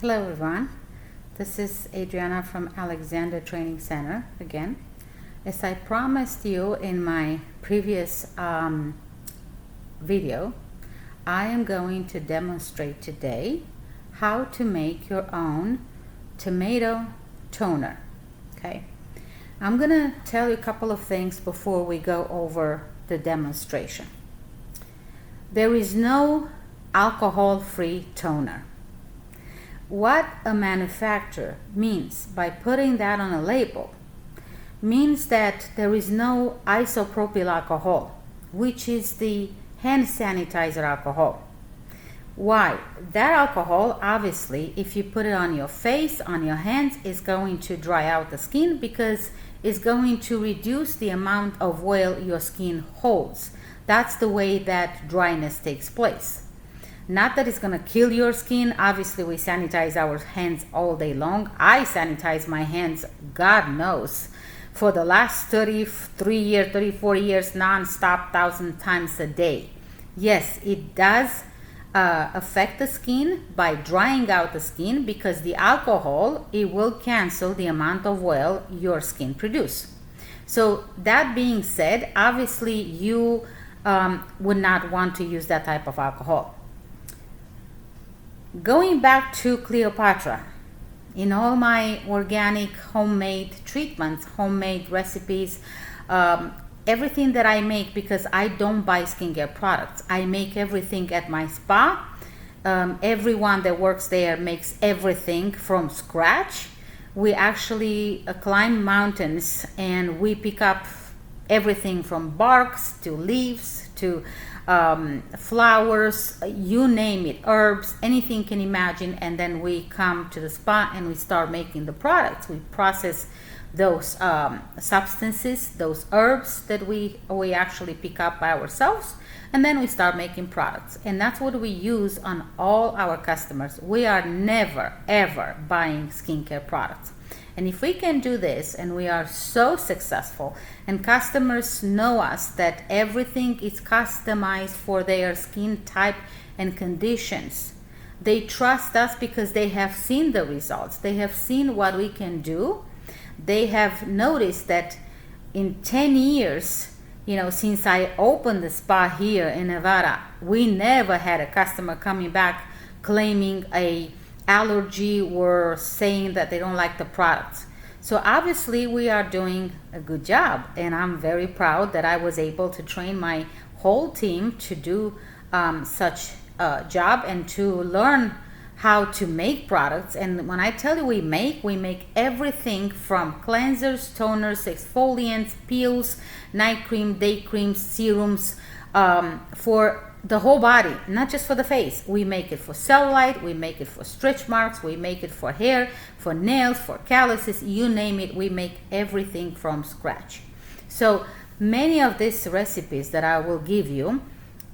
Hello everyone, this is Adriana from Alexander Training Center again. As I promised you in my previous video, I am going to demonstrate today how to make your own tomato toner. Okay, I'm gonna tell you a couple of things before we go over the demonstration. There is no alcohol-free toner. What a manufacturer means by putting that on a label means that there is no isopropyl alcohol, which is the hand sanitizer alcohol. Why? That alcohol, obviously, if you put it on your face, on your hands, is going to dry out the skin because it's going to reduce the amount of oil your skin holds. That's the way that dryness takes place. Not that it's going to kill your skin. Obviously, we sanitize our hands all day long. I sanitize my hands, God knows, for the last 34 years, non-stop, 1,000 times a day. Yes, it does affect the skin by drying out the skin because the alcohol, it will cancel the amount of oil your skin produces. So that being said, obviously, you would not want to use that type of alcohol. Going back to Cleopatra, in all my organic homemade treatments, homemade recipes, everything that I make, because I don't buy skincare products, I make everything at my spa. Everyone that works there makes everything from scratch. We actually climb mountains and we pick up everything from barks to leaves to flowers, you name it, herbs, anything you can imagine, and then we come to the spa and we start making the products. We process those substances, those herbs that we actually pick up by ourselves, and then we start making products. And that's what we use on all our customers. We are never ever buying skincare products. And if we can do this, and we are so successful, and customers know us that everything is customized for their skin type and conditions, they trust us because they have seen the results. They have seen what we can do. They have noticed that in 10 years, since I opened the spa here in Nevada, we never had a customer coming back claiming a allergy or saying that they don't like the products. So obviously we are doing a good job, and I'm very proud that I was able to train my whole team to do such a job and to learn how to make products. And when I tell you we make everything from cleansers, toners, exfoliants, peels, night cream, day creams, serums, for the whole body, not just for the face. We make it for cellulite, we make it for stretch marks, we make it for hair, for nails, for calluses, you name it, we make everything from scratch. So many of these recipes that I will give you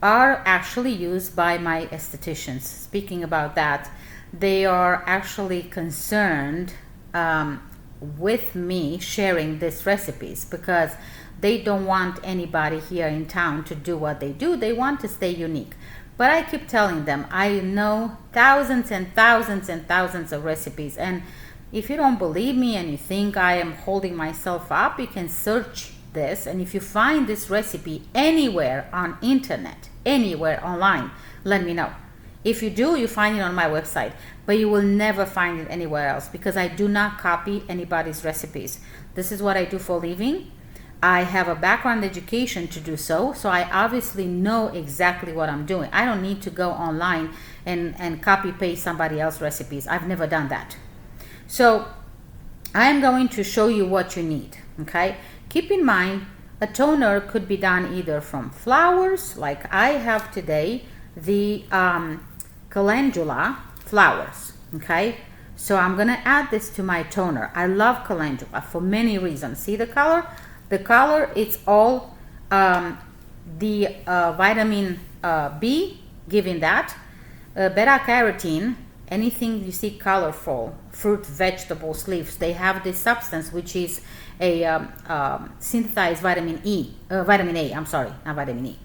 are actually used by my estheticians. Speaking about that, they are actually concerned with me sharing these recipes because they don't want anybody here in town to do what they do. They want to stay unique. But I keep telling them, I know thousands and thousands and thousands of recipes. And if you don't believe me and you think I am holding myself up, you can search this. And if you find this recipe anywhere on internet, anywhere online, let me know. If you do, you find it on my website. But you will never find it anywhere else because I do not copy anybody's recipes. This is what I do for a living. I have a background education to do so I obviously know exactly what I'm doing. I don't need to go online and copy paste somebody else's recipes. I've never done that. So I'm going to show you what you need, okay? Keep in mind, a toner could be done either from flowers, like I have today, the calendula flowers, okay? So I'm gonna add this to my toner. I love calendula for many reasons. See the color? The color, it's all the vitamin B, giving that. Beta carotene, anything you see colorful, fruit, vegetables, leaves, they have this substance which is a synthesized vitamin A, I'm sorry, not vitamin E.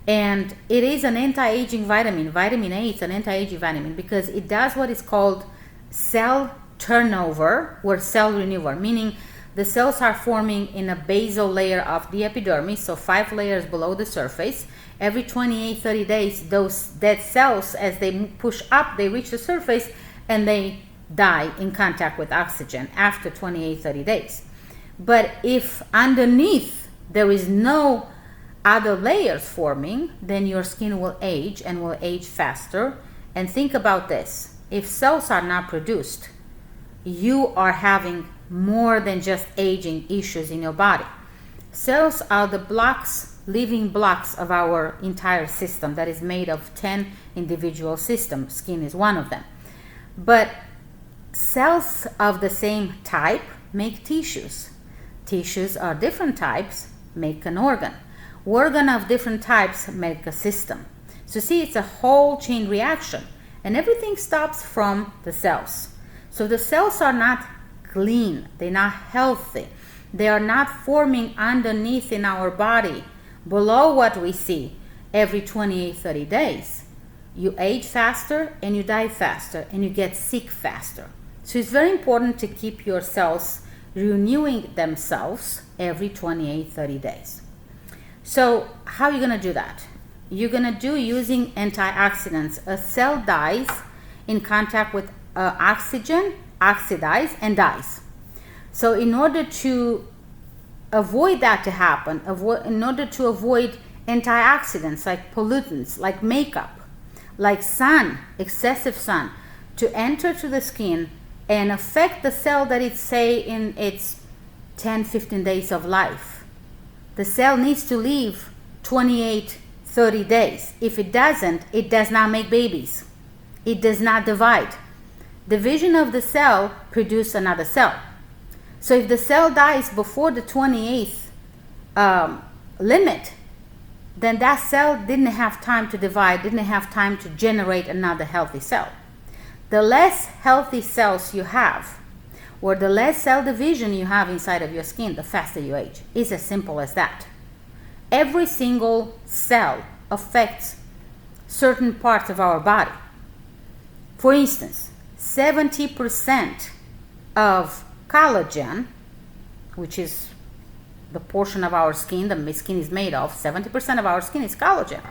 And it is an anti-aging vitamin. Vitamin A is an anti-aging vitamin because it does what is called cell turnover or cell renewal, meaning the cells are forming in a basal layer of the epidermis, so 5 layers below the surface. Every 28-30 days, those dead cells, as they push up, they reach the surface and they die in contact with oxygen after 28-30 days. But if underneath there is no other layers forming, then your skin will age and will age faster. And think about this. If cells are not produced, you are having more than just aging issues in your body. Cells are the blocks, living blocks of our entire system that is made of 10 individual systems. Skin is one of them. But cells of the same type make tissues. Tissues are different types, make an organ. Organ of different types make a system. So see, it's a whole chain reaction, and everything stops from the cells. So the cells are not clean, they're not healthy, they are not forming underneath in our body below what we see every 28-30 days. You age faster and you die faster and you get sick faster. So it's very important to keep your cells renewing themselves every 28-30 days. So how are you going to do that? You're going to do using antioxidants. A cell dies in contact with oxygen, oxidizes, and dies. So in order to avoid that to happen, in order to avoid antioxidants like pollutants, like makeup, like sun, excessive sun, to enter to the skin and affect the cell that it's, say, in its 10-15 days of life. The cell needs to live 28-30 days. If it doesn't, it does not make babies. It does not divide. Division of the cell produces another cell. So if the cell dies before the 28th limit, then that cell didn't have time to divide, didn't have time to generate another healthy cell. The less healthy cells you have, or the less cell division you have inside of your skin, the faster you age. It's as simple as that. Every single cell affects certain parts of our body. For instance, 70% of collagen, which is the portion of our skin the skin is made of, 70% of our skin is collagen.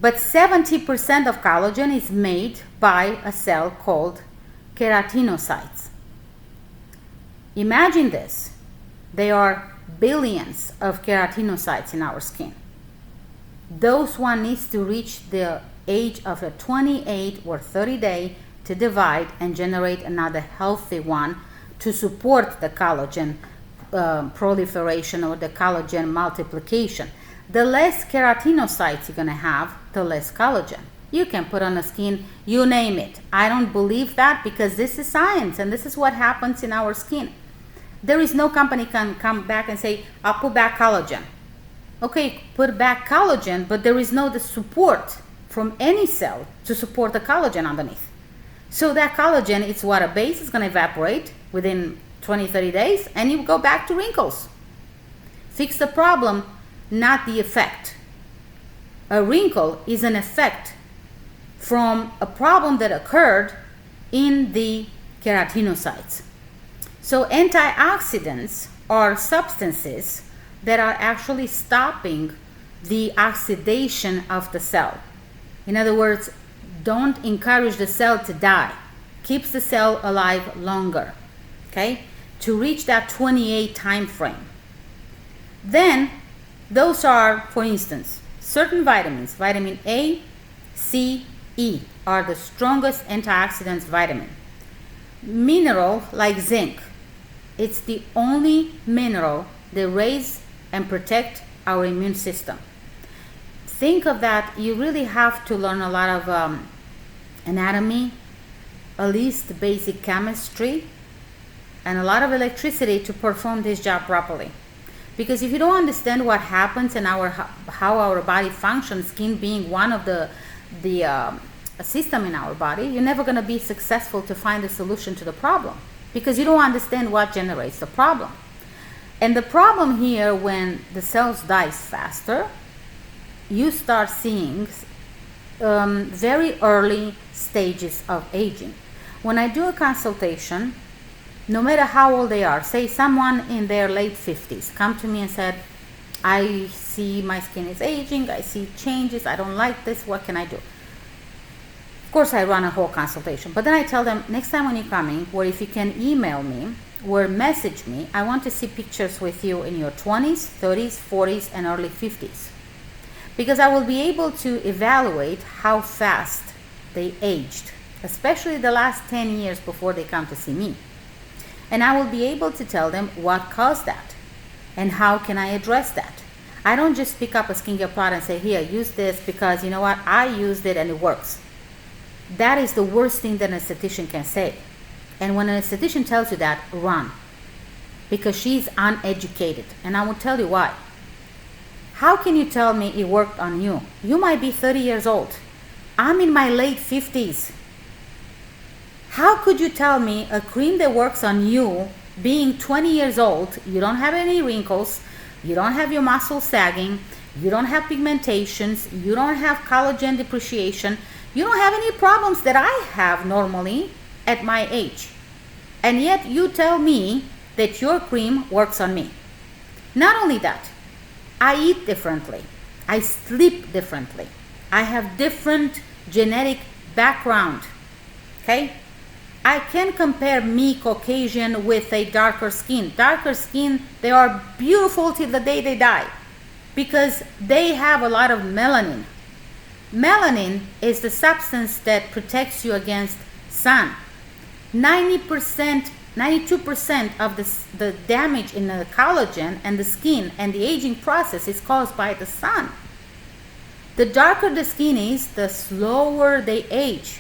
But 70% of collagen is made by a cell called keratinocytes. Imagine this. There are billions of keratinocytes in our skin. Those one needs to reach the age of a 28 or 30 day to divide and generate another healthy one to support the collagen proliferation or the collagen multiplication. The less keratinocytes you're going to have, the less collagen. You can put on the skin, you name it. I don't believe that, because this is science and this is what happens in our skin. There is no company can come back and say, I'll put back collagen. Okay, put back collagen, but there is no the support from any cell to support the collagen underneath. So that collagen, it's water-based, it's going to evaporate within 20-30 days, and you go back to wrinkles. Fix the problem, not the effect. A wrinkle is an effect from a problem that occurred in the keratinocytes. So antioxidants are substances that are actually stopping the oxidation of the cell. In other words, don't encourage the cell to die. Keeps the cell alive longer, okay? To reach that 28 time frame. Then, those are, for instance, certain vitamins. Vitamin A, C, E are the strongest antioxidants vitamin. Mineral like zinc. It's the only mineral that raise and protect our immune system. Think of that. You really have to learn a lot of anatomy, at least the basic chemistry, and a lot of electricity to perform this job properly. Because if you don't understand what happens in how our body functions, skin being one of the system in our body, you're never going to be successful to find a solution to the problem, because you don't understand what generates the problem. And the problem here, when the cells dies faster, you start seeing very early stages of aging. when I do a consultation, no matter how old they are, say someone in their late 50s come to me and said, I see my skin is aging, I see changes, I don't like this, what can I do? Of course, I run a whole consultation, but then I tell them, next time when you're coming, or if you can email me or message me, I want to see pictures with you in your 20s, 30s, 40s, and early 50s. Because I will be able to evaluate how fast they aged, especially the last 10 years before they come to see me. And I will be able to tell them what caused that and how can I address that. I don't just pick up a skincare product and say, here, use this because you know what, I used it and it works. That is the worst thing that an esthetician can say. And when an esthetician tells you that, run. Because she's uneducated. And I will tell you why. How can you tell me it worked on you? You might be 30 years old. I'm in my late 50s. How could you tell me a cream that works on you, being 20 years old, you don't have any wrinkles, you don't have your muscles sagging, you don't have pigmentations, you don't have collagen depreciation, you don't have any problems that I have normally at my age. And yet you tell me that your cream works on me. Not only that, I eat differently. I sleep differently. I have different genetic background. Okay? I can compare me, Caucasian, with a darker skin. Darker skin, they are beautiful till the day they die because they have a lot of melanin. Melanin is the substance that protects you against sun. 90%, 92% of the damage in the collagen and the skin and the aging process is caused by the sun. The darker the skin is, the slower they age.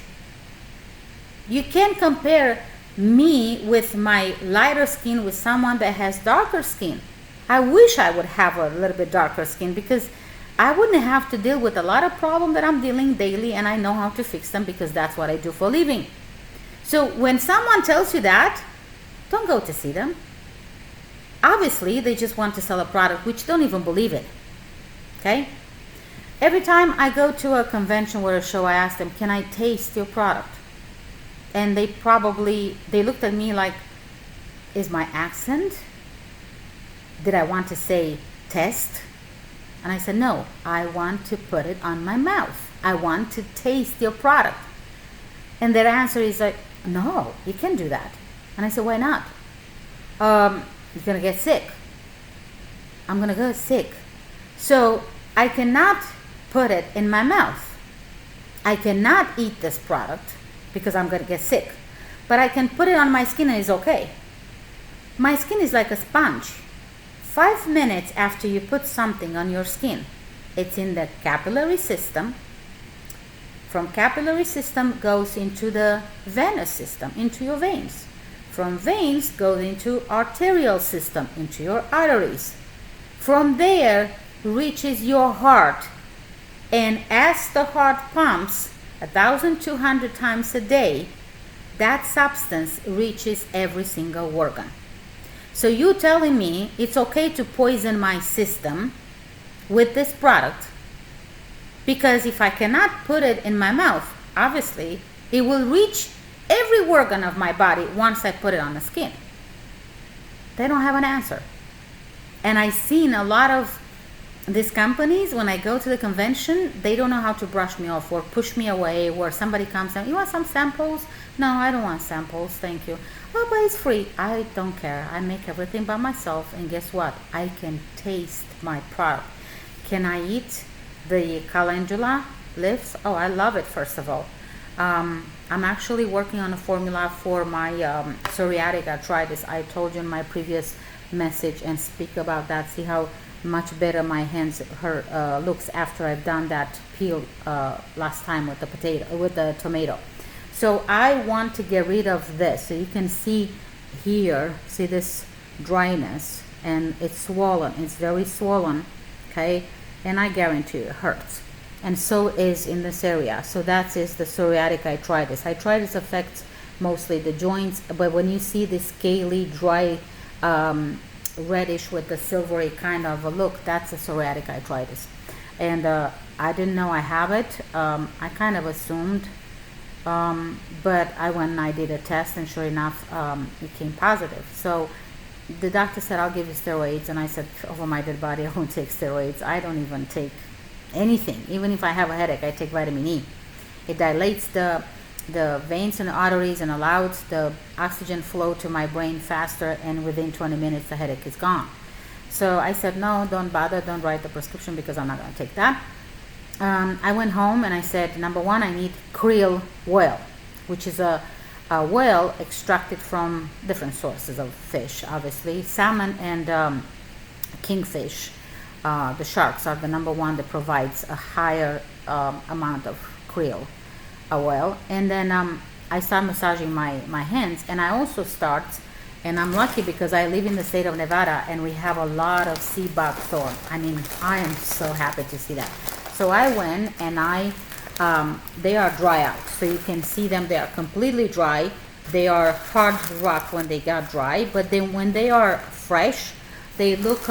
You can't compare me with my lighter skin with someone that has darker skin. I wish I would have a little bit darker skin because I wouldn't have to deal with a lot of problems that I'm dealing daily, and I know how to fix them because that's what I do for a living. So when someone tells you that, don't go to see them. Obviously, they just want to sell a product which don't even believe it. Okay? Every time I go to a convention or a show, I ask them, can I taste your product? And they looked at me like, is my accent? Did I want to say test? And I said, no, I want to put it on my mouth. I want to taste your product. And their answer is like, no, you can't do that. And I said, why not? You're going to get sick. I'm going to get sick. So I cannot put it in my mouth. I cannot eat this product because I'm going to get sick. But I can put it on my skin and it's okay. My skin is like a sponge. 5 minutes after you put something on your skin, it's in the capillary system. From capillary system goes into the venous system, into your veins. From veins goes into arterial system, into your arteries. From there reaches your heart. And as the heart pumps 1,200 times a day, that substance reaches every single organ. So you telling me it's okay to poison my system with this product because if I cannot put it in my mouth, obviously it will reach every organ of my body once I put it on the skin. They don't have an answer. And I've seen a lot of these companies, when I go to the convention, they don't know how to brush me off or push me away, or somebody comes and, you want some samples? No, I don't want samples, thank you. Oh, but it's free. I don't care. I make everything by myself, and guess what? I can taste my product. Can I eat the calendula leaves? Oh, I love it, first of all. I'm actually working on a formula for my psoriatic arthritis. I told you in my previous message and speak about that. See how much better my hands looks after I've done that peel last time with the tomato. So I want to get rid of this. So you can see here, see this dryness, and it's swollen. It's very swollen, okay? And I guarantee you it hurts. And so is in this area. So that is the psoriatic arthritis. Arthritis affects mostly the joints, but when you see this scaly, dry, reddish with the silvery kind of a look, that's a psoriatic arthritis. And I didn't know I have it. I kind of assumed But I went and I did a test, and sure enough, it came positive. So the doctor said, I'll give you steroids. And I said, over my dead body, I won't take steroids. I don't even take anything. Even if I have a headache, I take vitamin E. It dilates the veins and the arteries and allows the oxygen flow to my brain faster, and within 20 minutes the headache is gone. So I said, no, don't bother, don't write the prescription, because I'm not going to take that. I went home and I said, number one, I need krill oil, which is a oil extracted from different sources of fish, obviously. Salmon and kingfish, the sharks, are the number one that provides a higher amount of krill oil. And then I start massaging my hands, and I also start, and I'm lucky because I live in the state of Nevada and we have a lot of sea buckthorn. I mean, I am so happy to see that. So I went and they are dry out, so you can see them. They are completely dry. They are hard rock when they got dry, but then when they are fresh, they look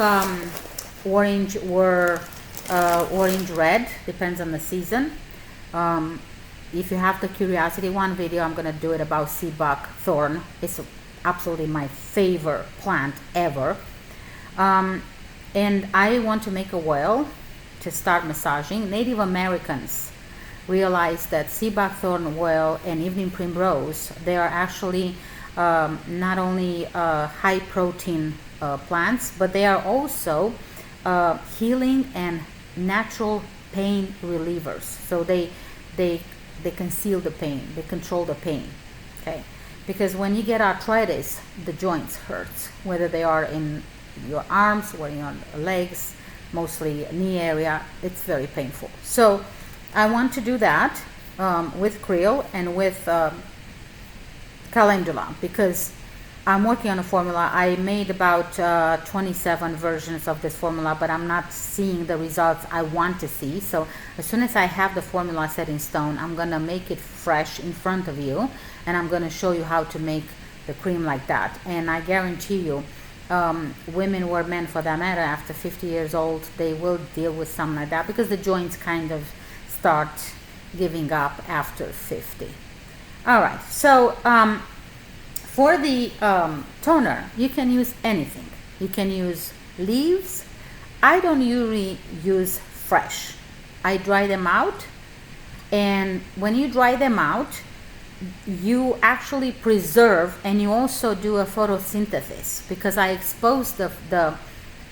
orange or orange red, depends on the season. If you have the curiosity, one video I'm gonna do it about sea buckthorn. It's absolutely my favorite plant ever. And I want to make a oil to start massaging. Native Americans realized that sea buckthorn oil and evening primrose, they are actually not only high protein plants, but they are also healing and natural pain relievers. So they conceal the pain, they control the pain, okay? Because when you get arthritis, the joints hurt, whether they are in your arms or in your legs, mostly knee area, it's very painful. So I want to do that with krill and with calendula, because I'm working on a formula. I made about 27 versions of this formula, but I'm not seeing the results I want to see. So as soon as I have the formula set in stone, I'm gonna make it fresh in front of you, and I'm gonna show you how to make the cream like that. And I guarantee you, women or men for that matter, after 50 years old, they will deal with something like that, because the joints kind of start giving up after 50. All right, so for the toner, you can use anything. You can use leaves. I don't usually use fresh. I dry them out, and when you dry them out, you actually preserve, and you also do a photosynthesis, because I expose the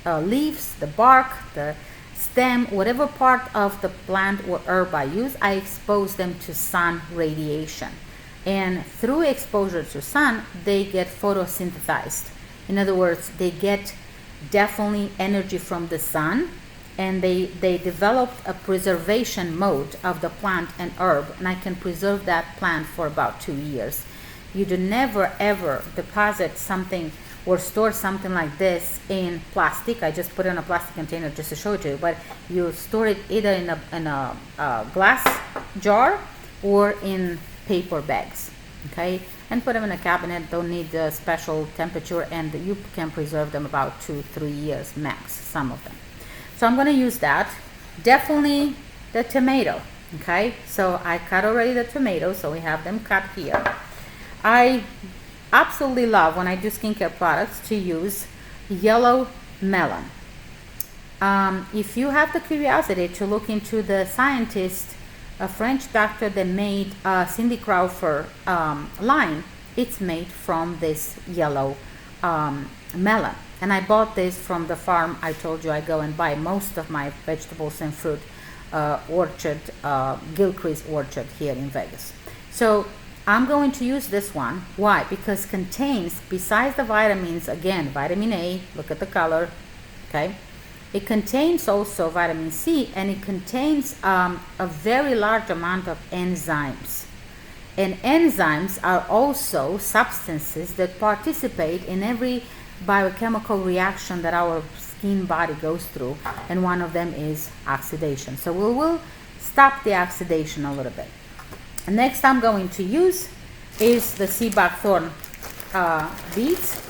leaves, the bark, the stem, whatever part of the plant or herb I use, I expose them to sun radiation. And through exposure to sun, they get photosynthesized. In other words, they get definitely energy from the sun, and they develop a preservation mode of the plant and herb, and I can preserve that plant for about 2 years. You do never ever deposit something or store something like this in plastic. I just put it in a plastic container just to show it to you, but you store it either in a glass jar or in paper bags, okay, and put them in a cabinet. Don't need a special temperature, and you can preserve them about 2-3 years max, some of them. So I'm going to use that. Definitely the tomato, okay, so I cut already the tomato, so we have them cut here. I absolutely love, when I do skincare products, to use yellow melon. If you have the curiosity to look into the scientist, a French doctor that made Cindy Crawford line, it's made from this yellow melon. And I bought this from the farm. I told you I go and buy most of my vegetables and fruit orchard, Gilcrease Orchard here in Vegas. So I'm going to use this one. Why? Because contains, besides the vitamins, again, vitamin A, look at the color, okay? It contains also vitamin C, and it contains a very large amount of enzymes. And enzymes are also substances that participate in every biochemical reaction that our skin body goes through, and one of them is oxidation. So we will stop the oxidation a little bit. And next I'm going to use is the sea buckthorn beads.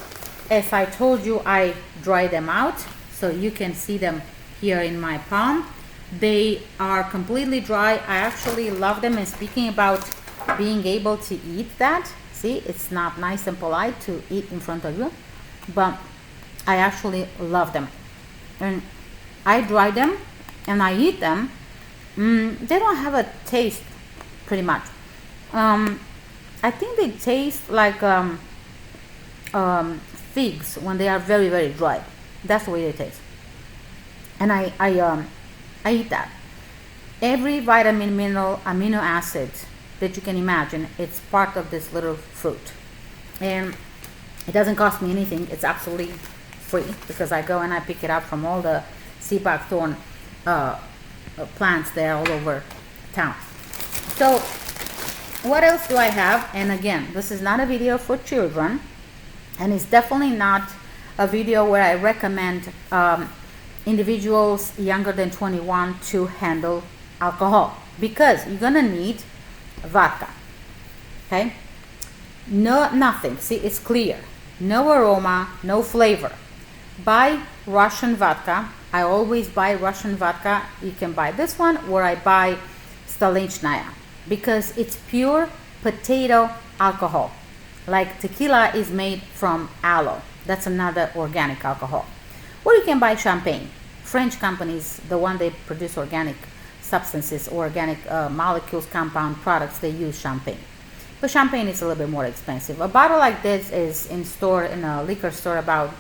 As I told you, I dry them out, so you can see them here in my palm. They are completely dry. I actually love them. And speaking about being able to eat that. See, it's not nice and polite to eat in front of you, but I actually love them. And I dry them and I eat them. They don't have a taste, pretty much. I think they taste like figs when they are very, very dry. That's the way they taste. And I eat that. Every vitamin, mineral, amino acid that you can imagine, it's part of this little fruit. And it doesn't cost me anything. It's absolutely free because I go and I pick it up from all the sea buckthorn plants there all over town. So what else do I have? And again, this is not a video for children, and it's definitely not a video where I recommend individuals younger than 21 to handle alcohol, because you're gonna need vodka. Okay, nothing. See, it's clear, no aroma, no flavor. Buy Russian vodka. I always buy Russian vodka. You can buy this one, or I buy Stolichnaya, because it's pure potato alcohol. Like tequila is made from aloe. That's another organic alcohol. Or you can buy champagne. French companies, the one they produce organic substances, organic molecules, compound products, they use champagne. But champagne is a little bit more expensive. A bottle like this is in a liquor store about,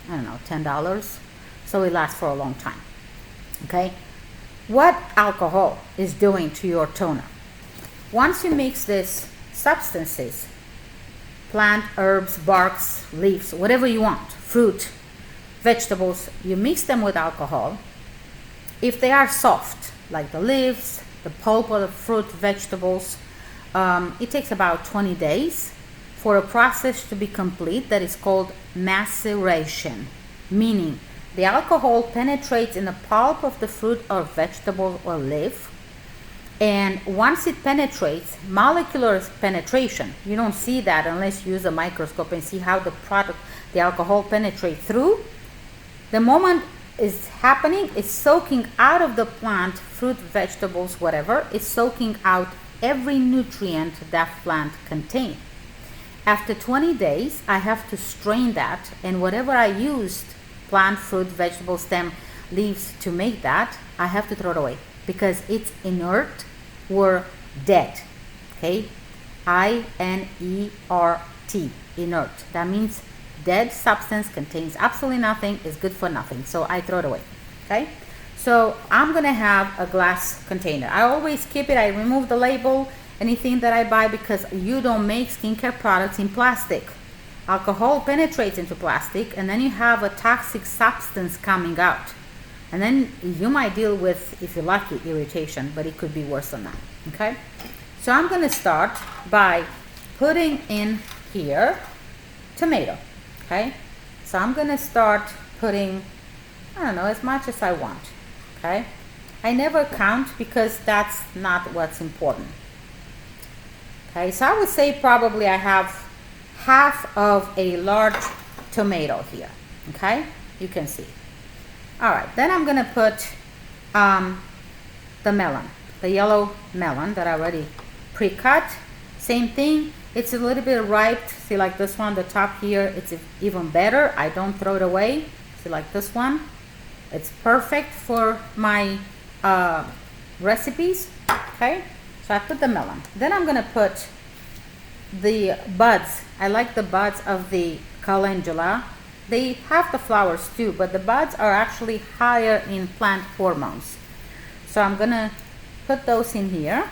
I don't know, $10. So it lasts for a long time. Okay? What alcohol is doing to your toner? Once you mix these substances, plant, herbs, barks, leaves, whatever you want, fruit, vegetables, you mix them with alcohol. If they are soft, like the leaves, the pulp of the fruit, vegetables, it takes about 20 days for a process to be complete that is called maceration, meaning the alcohol penetrates in the pulp of the fruit or vegetable or leaf, and once it penetrates, molecular penetration, you don't see that unless you use a microscope and see how the alcohol penetrates through. The moment is happening, it's soaking out of the plant, fruit, vegetables, whatever, it's soaking out every nutrient that plant contains. After 20 days, I have to strain that, and whatever I used, plant, fruit, vegetable, stem, leaves, to make that, I have to throw it away because it's inert or dead. Okay? I-N-E-R-T, inert. That means dead substance, contains absolutely nothing, is good for nothing. So I throw it away. Okay? So I'm going to have a glass container. I always keep it. I remove the label, anything that I buy, because you don't make skincare products in plastic. Alcohol penetrates into plastic, and then you have a toxic substance coming out. And then you might deal with, if you're lucky, irritation, but it could be worse than that. Okay? So I'm going to start by putting in here tomato. Okay? So I'm going to start putting, I don't know, as much as I want. Okay? I never count because that's not what's important. Okay? So I would say probably I have half of a large tomato here. Okay? You can see. Alright, then I'm going to put the melon, the yellow melon that I already pre-cut. Same thing, it's a little bit ripe. See, like this one, the top here, it's even better. I don't throw it away. See, like this one, it's perfect for my recipes. Okay, so I put the melon. Then I'm going to put the buds. I like the buds of the calendula. They have the flowers too, but the buds are actually higher in plant hormones. So I'm going to put those in here.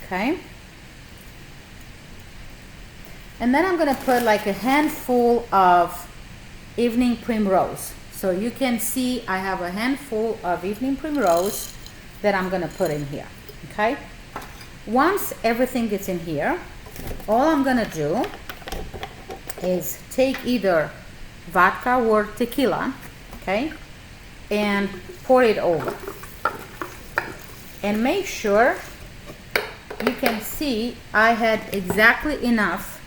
Okay. And then I'm going to put like a handful of evening primrose. So you can see I have a handful of evening primrose that I'm going to put in here. Okay. Once everything gets in here, all I'm going to do is take either vodka or tequila, okay, and pour it over. And make sure you can see I had exactly enough.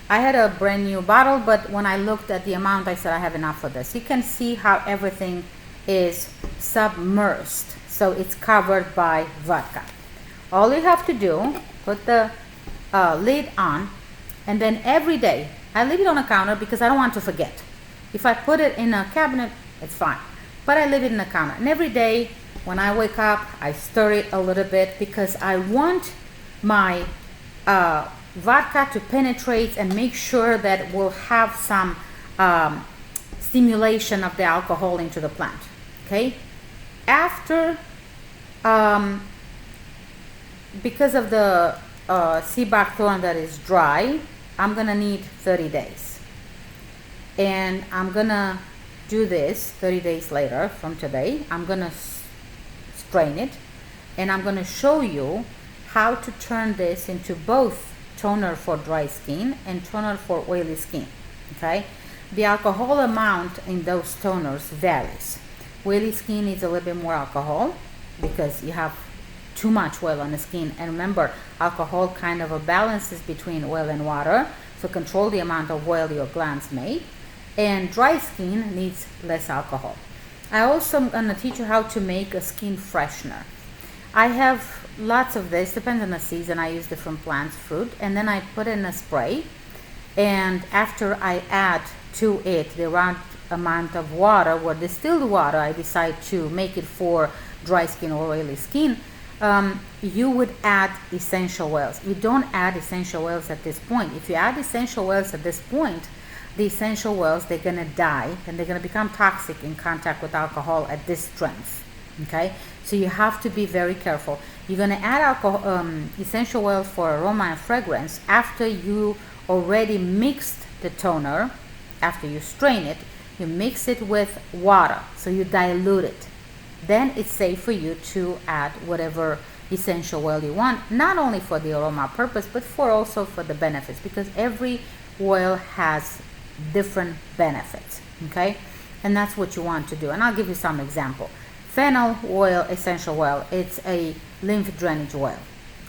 I had a brand new bottle, but when I looked at the amount, I said I have enough for this. You can see how everything is submerged, so it's covered by vodka. all you have to do, put the lid on, and then every day, I leave it on a counter because I don't want to forget. If I put it in a cabinet, it's fine. But I leave it in the counter. And every day when I wake up, I stir it a little bit because I want my vodka to penetrate and make sure that we'll have some stimulation of the alcohol into the plant. Okay? After, because of the sea buckthorn that is dry, I'm gonna need 30 days. And I'm gonna do this 30 days later from today. I'm gonna strain it, and I'm gonna show you how to turn this into both toner for dry skin and toner for oily skin. Okay, the alcohol amount in those toners varies. Oily skin needs a little bit more alcohol because you have too much oil on the skin, and remember, alcohol kind of balances between oil and water, so control the amount of oil your glands make. And dry skin needs less alcohol. I also am going to teach you how to make a skin freshener. I have lots of this, depends on the season. I use different plants, fruit, and then I put in a spray, and after I add to it the right amount of water or distilled water, I decide to make it for dry skin or oily skin. You would add essential oils. You don't add essential oils at this point. If you add essential oils at this point, the essential oils, they're going to die and they're going to become toxic in contact with alcohol at this strength. Okay, so you have to be very careful. You're going to add alcohol, essential oils for aroma and fragrance after you already mixed the toner. After you strain it, you mix it with water, so you dilute it. Then it's safe for you to add whatever essential oil you want, not only for the aroma purpose, but also for the benefits, because every oil has different benefits. Okay, and that's what you want to do. And I'll give you some example. Fennel oil, essential oil, it's a lymph drainage oil.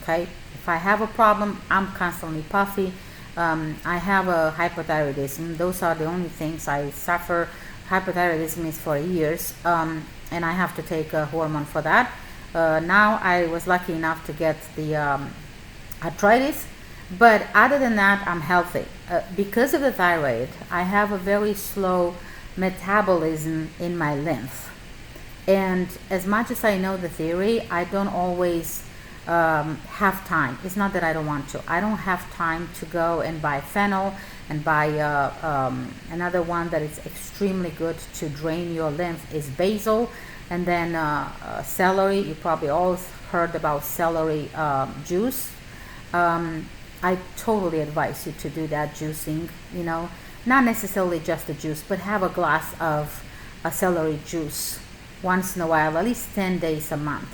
Okay, if I have a problem, I'm constantly puffy, I have a hypothyroidism. Those are the only things I suffer. Hypothyroidism is for years, and I have to take a hormone for that. Now I was lucky enough to get the arthritis, but other than that, I'm healthy. Because of the thyroid, I have a very slow metabolism in my lymph. And as much as I know the theory, I don't always have time. It's not that I don't want to. I don't have time to go and buy fennel and buy another one that is extremely good to drain your lymph is basil, and then celery. You probably all heard about celery juice. I totally advise you to do that juicing, you know, not necessarily just the juice, but have a glass of celery juice once in a while, at least 10 days a month,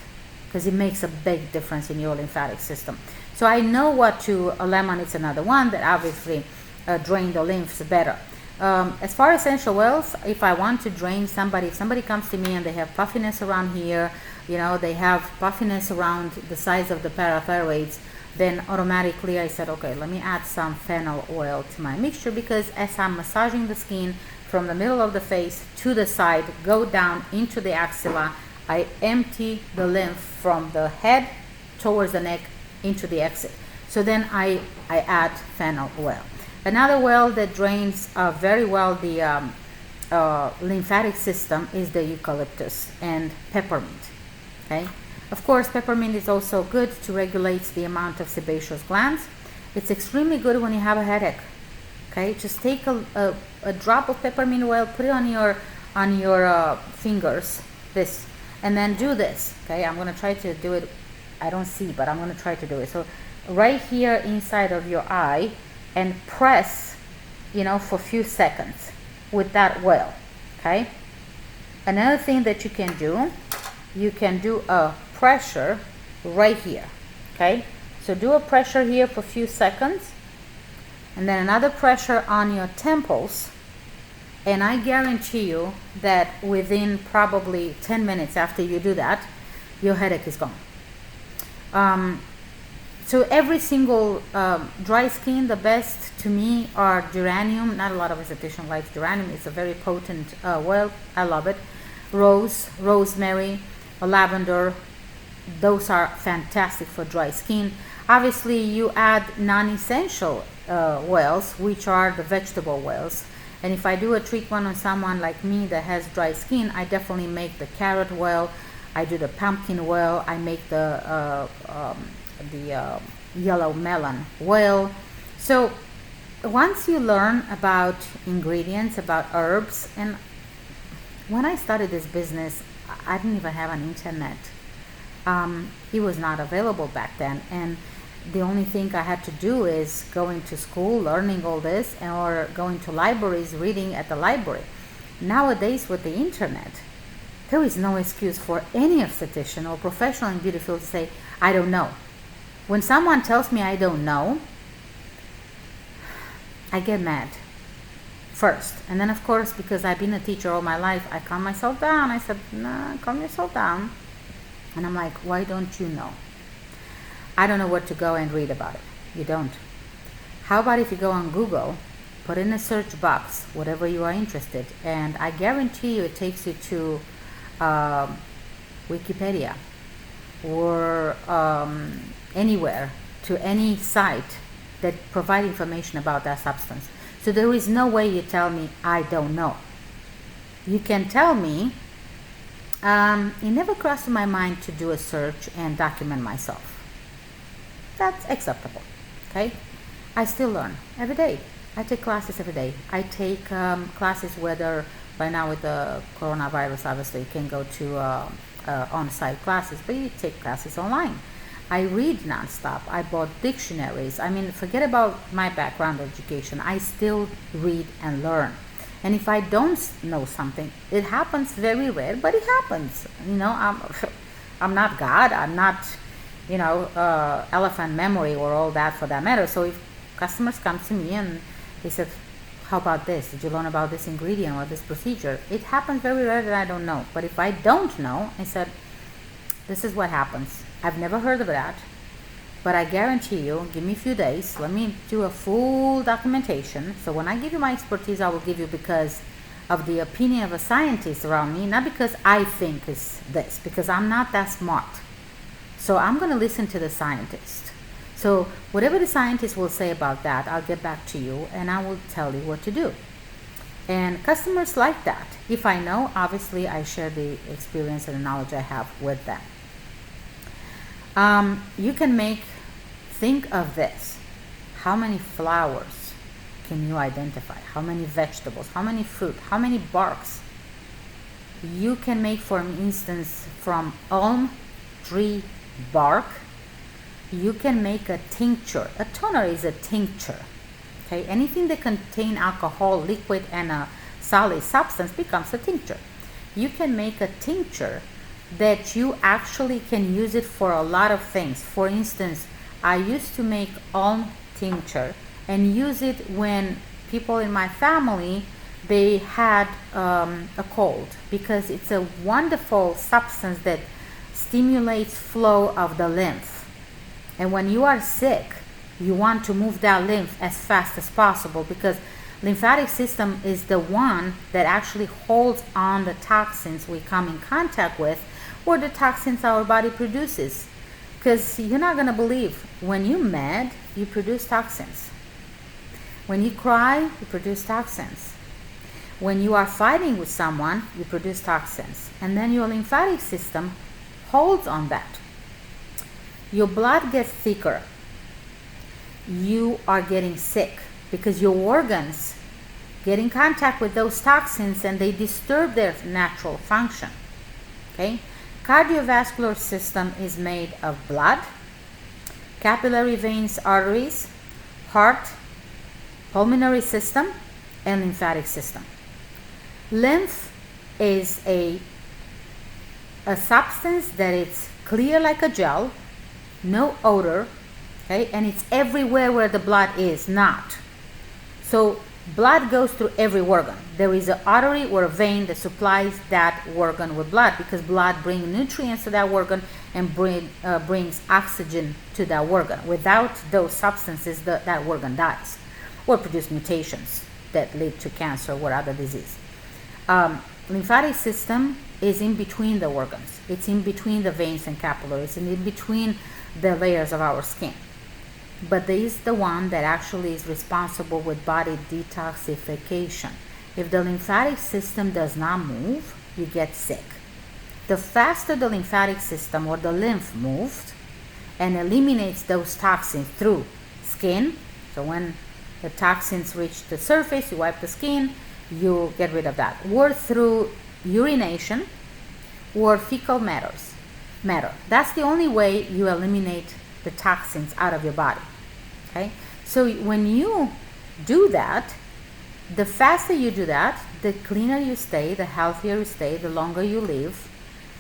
because it makes a big difference in your lymphatic system. So I know what to, lemon is another one that obviously drain the lymphs better. As far as essential oils, if I want to drain somebody, if somebody comes to me and they have puffiness around here, you know, they have puffiness around the sides of the parathyroids, then automatically I said, okay, let me add some fennel oil to my mixture, because as I'm massaging the skin from the middle of the face to the side, go down into the axilla, I empty the lymph from the head towards the neck into the exit. So then I add fennel oil. Another oil that drains very well the lymphatic system is the eucalyptus and peppermint. Okay, of course, peppermint is also good to regulate the amount of sebaceous glands. It's extremely good when you have a headache. Okay, just take a drop of peppermint oil, put it on your fingers, this, and then do this. Okay, I'm gonna try to do it. I don't see, but I'm gonna try to do it. So right here inside of your eye, and press, you know, for a few seconds with that oil. Okay. Another thing that you can do a pressure right here. Okay. So do a pressure here for a few seconds, and then another pressure on your temples, and I guarantee you that within probably 10 minutes after you do that, your headache is gone. So every single dry skin, the best to me are geranium. Not a lot of esthetician likes geranium. It's a very potent oil. I love it. Rose, rosemary, lavender, those are fantastic for dry skin. Obviously, you add non-essential oils, which are the vegetable oils. And if I do a treatment on someone like me that has dry skin, I definitely make the carrot oil, I do the pumpkin oil, I make the yellow melon oil. So once you learn about ingredients, about herbs, and when I started this business, I didn't even have an internet. It was not available back then, and the only thing I had to do is going to school, learning all this, or going to libraries, reading at the library. Nowadays, with the internet, there is no excuse for any esthetician or professional in beauty field to say, I don't know. When someone tells me I don't know, I get mad first. And then, of course, because I've been a teacher all my life, I calm myself down. I said, nah, calm yourself down. And I'm like, why don't you know? I don't know where to go and read about it. You don't. How about if you go on Google, put in a search box, whatever you are interested, and I guarantee you it takes you to Wikipedia or anywhere, to any site that provide information about that substance. So there is no way you tell me I don't know. You can tell me, it never crossed my mind to do a search and document myself. That's acceptable, okay? I still learn every day. I take classes every day. I take classes, whether right now with the coronavirus, obviously you can go to on-site classes, but you take classes online. I read nonstop. I bought dictionaries. I mean, forget about my background education. I still read and learn. And if I don't know something, it happens very rare, but it happens. You know, I'm not God. I'm not, elephant memory or all that for that matter. So if customers come to me and they said, how about this? Did you learn about this ingredient or this procedure? It happens very rare that I don't know. But if I don't know, I said, this is what happens. I've never heard of that, but I guarantee you, give me a few days, let me do a full documentation. So when I give you my expertise, I will give you because of the opinion of a scientist around me, not because I think is this, because I'm not that smart. So I'm going to listen to the scientist. So whatever the scientist will say about that, I'll get back to you and I will tell you what to do. And customers like that. If I know, obviously I share the experience and the knowledge I have with them. You can think of this. How many flowers can you identify? How many vegetables? How many fruit? How many barks? You can make, for instance, from elm tree bark, you can make a tincture. A toner is a tincture. Okay, anything that contains alcohol, liquid, and a solid substance becomes a tincture. You can make a tincture that you actually can use it for a lot of things. For instance, I used to make elm tincture and use it when people in my family, they had a cold, because it's a wonderful substance that stimulates flow of the lymph. And when you are sick, you want to move that lymph as fast as possible, because lymphatic system is the one that actually holds on the toxins we come in contact with, or the toxins our body produces. Because you're not going to believe, when you're mad, you produce toxins. When you cry, you produce toxins. When you are fighting with someone, you produce toxins. And then your lymphatic system holds on that. Your blood gets thicker. You are getting sick because your organs get in contact with those toxins and they disturb their natural function. Okay? Cardiovascular system is made of blood, capillary veins, arteries, heart, pulmonary system, and lymphatic system. Lymph is a substance that it's clear like a gel, no odor, okay, and it's everywhere where the blood is not. So blood goes through every organ. There is an artery or a vein that supplies that organ with blood, because blood brings nutrients to that organ and brings oxygen to that organ. Without those substances, that organ dies or produce mutations that lead to cancer or other disease. Lymphatic system is in between the organs. It's in between the veins and capillaries and in between the layers of our skin. But this is the one that actually is responsible with body detoxification. If the lymphatic system does not move, you get sick. The faster the lymphatic system or the lymph moves and eliminates those toxins through skin, so when the toxins reach the surface, you wipe the skin, you get rid of that, or through urination or fecal matter. That's the only way you eliminate the toxins out of your body. Okay, so when you do that, the faster you do that, the cleaner you stay, the healthier you stay, the longer you live,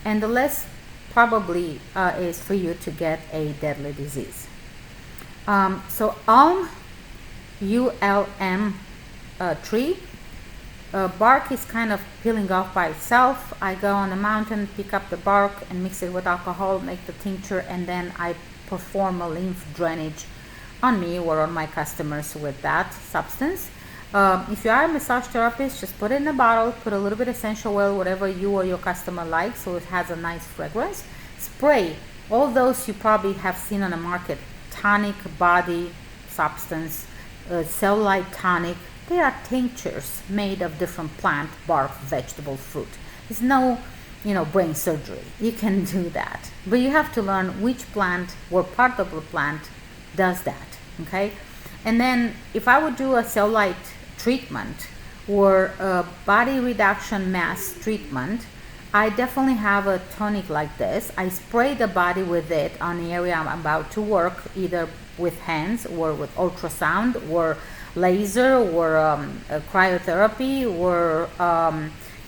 and the less probably is for you to get a deadly disease. So ulm, ULM tree, bark is kind of peeling off by itself. I go on the mountain, pick up the bark and mix it with alcohol, make the tincture, and then I perform a lymph drainage on me or on my customers with that substance. If you are a massage therapist, just put it in a bottle, put a little bit of essential oil, whatever you or your customer likes, so it has a nice fragrance. Spray all those you probably have seen on the market, tonic body substance, cellulite tonic. They are tinctures made of different plant, bark, vegetable, fruit. It's no, brain surgery. You can do that, but you have to learn which plant or part of the plant does that. Okay, and then if I would do a cellulite treatment or a body reduction mass treatment, I definitely have a tonic like this. I spray the body with it on the area I'm about to work, either with hands or with ultrasound or laser or cryotherapy or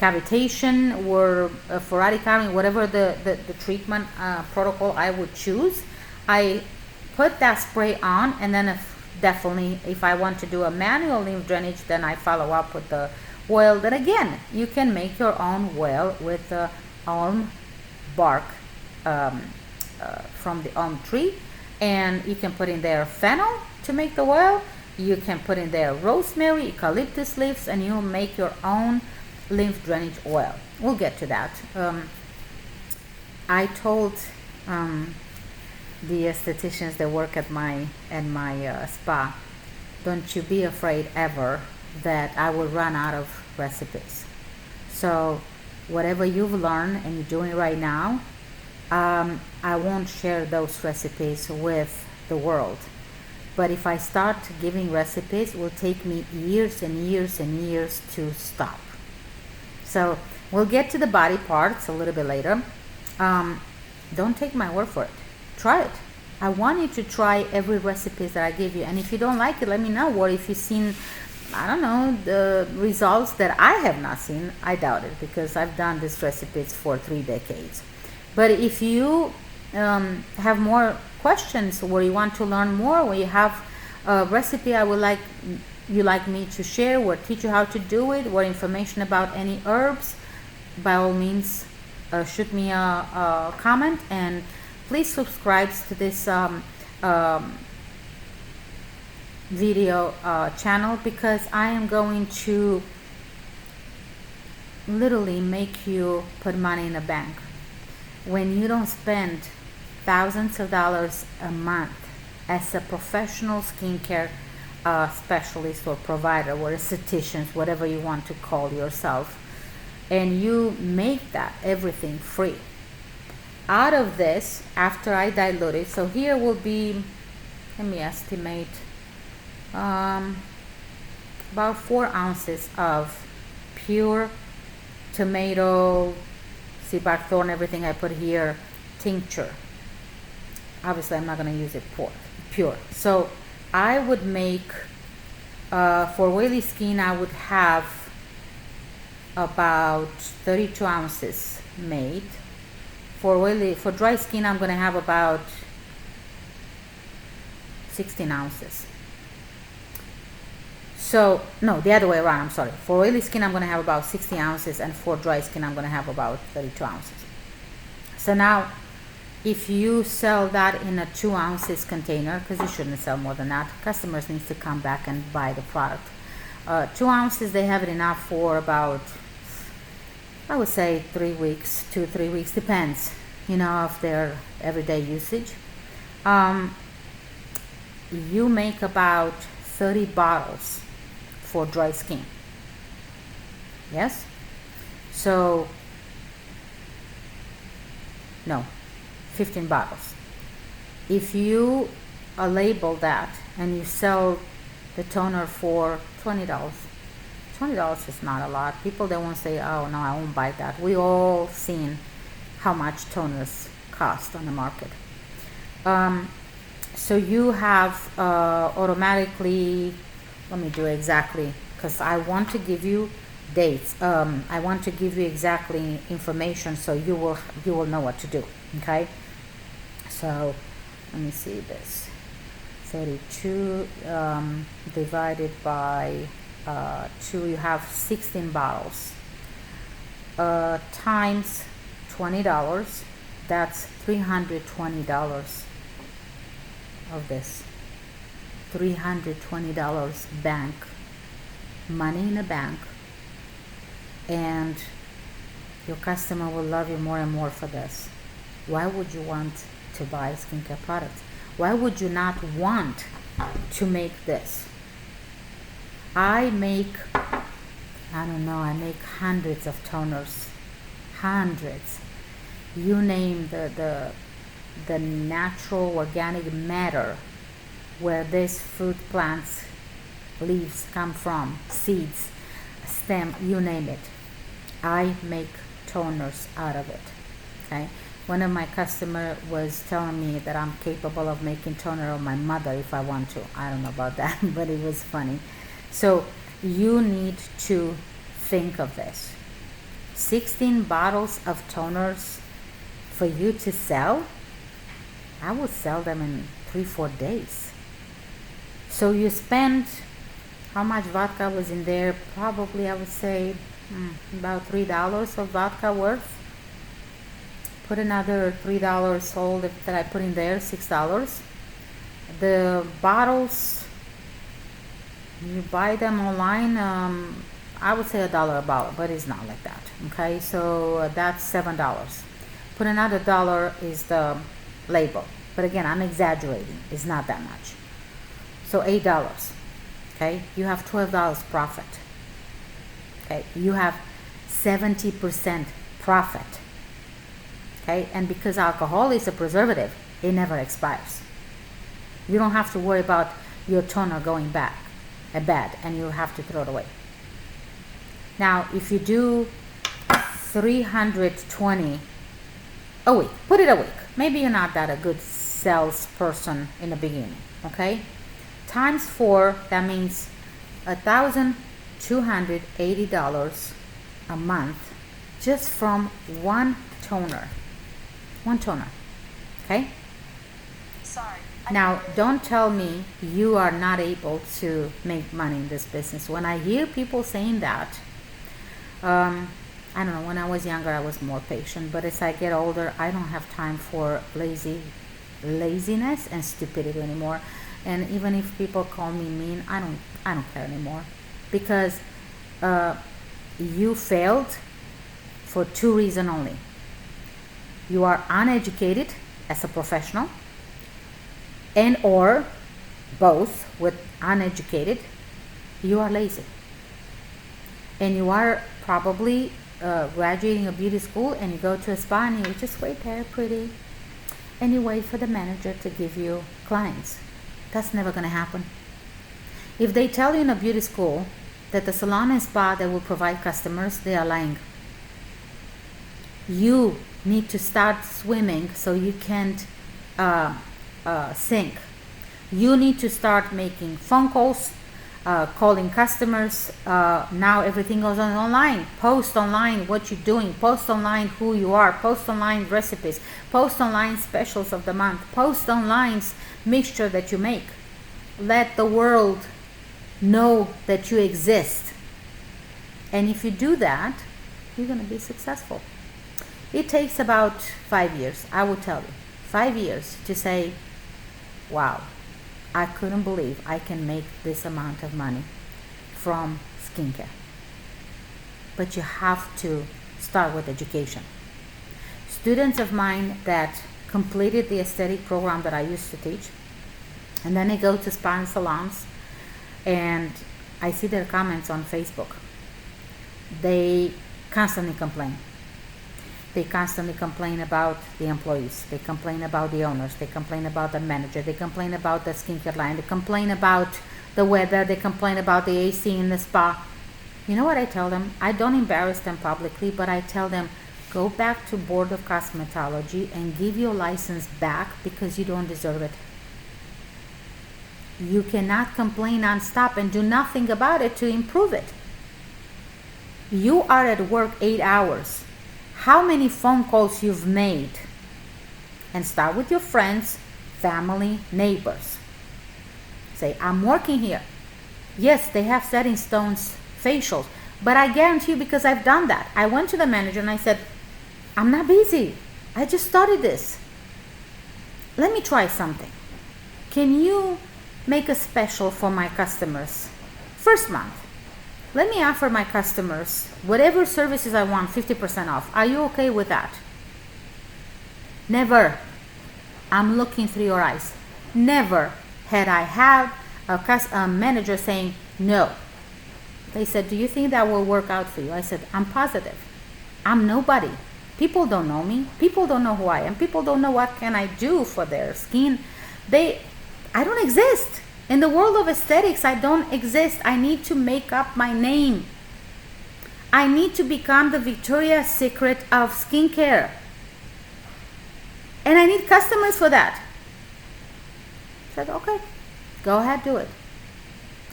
cavitation or thoracic, whatever the treatment protocol I would choose. I put that spray on, and then if I want to do a manual lymph drainage, then I follow up with the oil. Then again, you can make your own oil with the ulm bark from the ulm tree, and you can put in there fennel to make the oil. You can put in there rosemary, eucalyptus leaves, and you'll make your own lymph drainage oil. We'll get to that. I told the estheticians that work at my spa, don't you be afraid ever that I will run out of recipes. So whatever you've learned and you're doing right now, I won't share those recipes with the world. But if I start giving recipes, it will take me years and years and years to stop. So we'll get to the body parts a little bit later. Don't take my word for it. Try it. I want you to try every recipe that I give you. And if you don't like it, let me know. Or if you've seen, I don't know, the results that I have not seen, I doubt it, because I've done these recipes for 3 decades. But if you have more questions, or you want to learn more, or you have a recipe I would like me to share or teach you how to do it, or information about any herbs, by all means shoot me a comment, and please subscribe to this video channel, because I am going to literally make you put money in the bank. When you don't spend thousands of dollars a month as a professional skincare specialist or provider or esthetician, whatever you want to call yourself, and you make that everything free. Out of this, after I dilute it, so here will be, let me estimate, about 4 ounces of pure tomato, sea blackthorn, everything I put here, tincture. Obviously, I'm not going to use it pure. So I would make, for oily skin, I would have about 32 ounces made. For dry skin, I'm going to have about 16 ounces. So, no, the other way around, I'm sorry. For oily skin, I'm going to have about 60 ounces, and for dry skin, I'm going to have about 32 ounces. So now, if you sell that in a 2 ounces container, because you shouldn't sell more than that, customers need to come back and buy the product. 2 ounces, they have it enough for about I would say 3 weeks, 2, 3 weeks, depends, of their everyday usage. Um, you make about 30 bottles for dry skin. Yes? So, no, 15 bottles. If you label that and you sell the toner for $20 is not a lot. People, they won't say, oh no, I won't buy that. We all seen how much toners cost on the market. So you have automatically, let me do exactly, because I want to give you dates. I want to give you exactly information so you will know what to do. Okay. So let me see this. 32 divided by 2, you have 16 bottles. Times $20, that's $320 of this. $320 bank, money in the bank, and your customer will love you more and more for this. Why would you want to buy skincare products? Why would you not want to make this? I make hundreds of toners. Hundreds. You name the natural organic matter where these fruit plants leaves come from, seeds, stem, you name it. I make toners out of it. Okay. One of my customers was telling me that I'm capable of making toner of my mother if I want to. I don't know about that, but it was funny. So you need to think of this. 16 bottles of toners for you to sell, I would sell them in 3-4 days. So you spend, how much vodka was in there? Probably, I would say, about $3 of vodka worth. Put another $3 all that I put in there, $6. The bottles, you buy them online, I would say $1 a bottle, but it's not like that. Okay, so that's $7. Put another $1 is the label, but again, I'm exaggerating. It's not that much. So $8. Okay, you have $12 profit. Okay, you have 70% profit. Okay, and because alcohol is a preservative, it never expires. You don't have to worry about your toner going bad, and you have to throw it away. Now, if you do 320 a week, put it a week. Maybe you're not that a good salesperson in the beginning. Okay, times 4, that means $1,280 a month just from one toner. One toner. Okay? Sorry. Now, don't tell me you are not able to make money in this business. When I hear people saying that, I don't know, when I was younger, I was more patient. But as I get older, I don't have time for laziness and stupidity anymore. And even if people call me mean, I don't care anymore. Because you failed for 2 reasons only. You are uneducated as a professional, and or both with uneducated, you are lazy. And you are probably graduating a beauty school, and you go to a spa and you just wait there pretty, and you wait for the manager to give you clients. That's never going to happen. If they tell you in a beauty school that the salon and spa that will provide customers, they are lying. You need to start swimming so you can't sink. You need to start making phone calls, calling customers. Now everything goes on online. Post online what you're doing. Post online who you are. Post online recipes. Post online specials of the month. Post online mixture that you make. Let the world know that you exist. And if you do that, you're going to be successful. It takes about 5 years, I will tell you. 5 years to say, wow, I couldn't believe I can make this amount of money from skincare. But you have to start with education. Students of mine that completed the aesthetic program that I used to teach, and then they go to spa and salons, and I see their comments on Facebook. They constantly complain. They constantly complain about the employees. They complain about the owners. They complain about the manager. They complain about the skincare line. They complain about the weather. They complain about the AC in the spa. You know what I tell them? I don't embarrass them publicly, but I tell them, go back to Board of Cosmetology and give your license back because you don't deserve it. You cannot complain nonstop and do nothing about it to improve it. You are at work 8 hours. How many phone calls you've made? And start with your friends, family, neighbors. Say, I'm working here. Yes, they have set in stones facials, but I guarantee you, because I've done that. I went to the manager and I said, I'm not busy. I just started this. Let me try something. Can you make a special for my customers? First month, let me offer my customers whatever services I want, 50% off. Are you okay with that? Never. I'm looking through your eyes. Never had I had a manager saying no. They said, do you think that will work out for you? I said, I'm positive. I'm nobody. People don't know me. People don't know who I am. People don't know what can I do for their skin. I don't exist. In the world of aesthetics, I don't exist. I need to make up my name. I need to become the Victoria's Secret of skincare. And I need customers for that. I said, okay, go ahead, do it.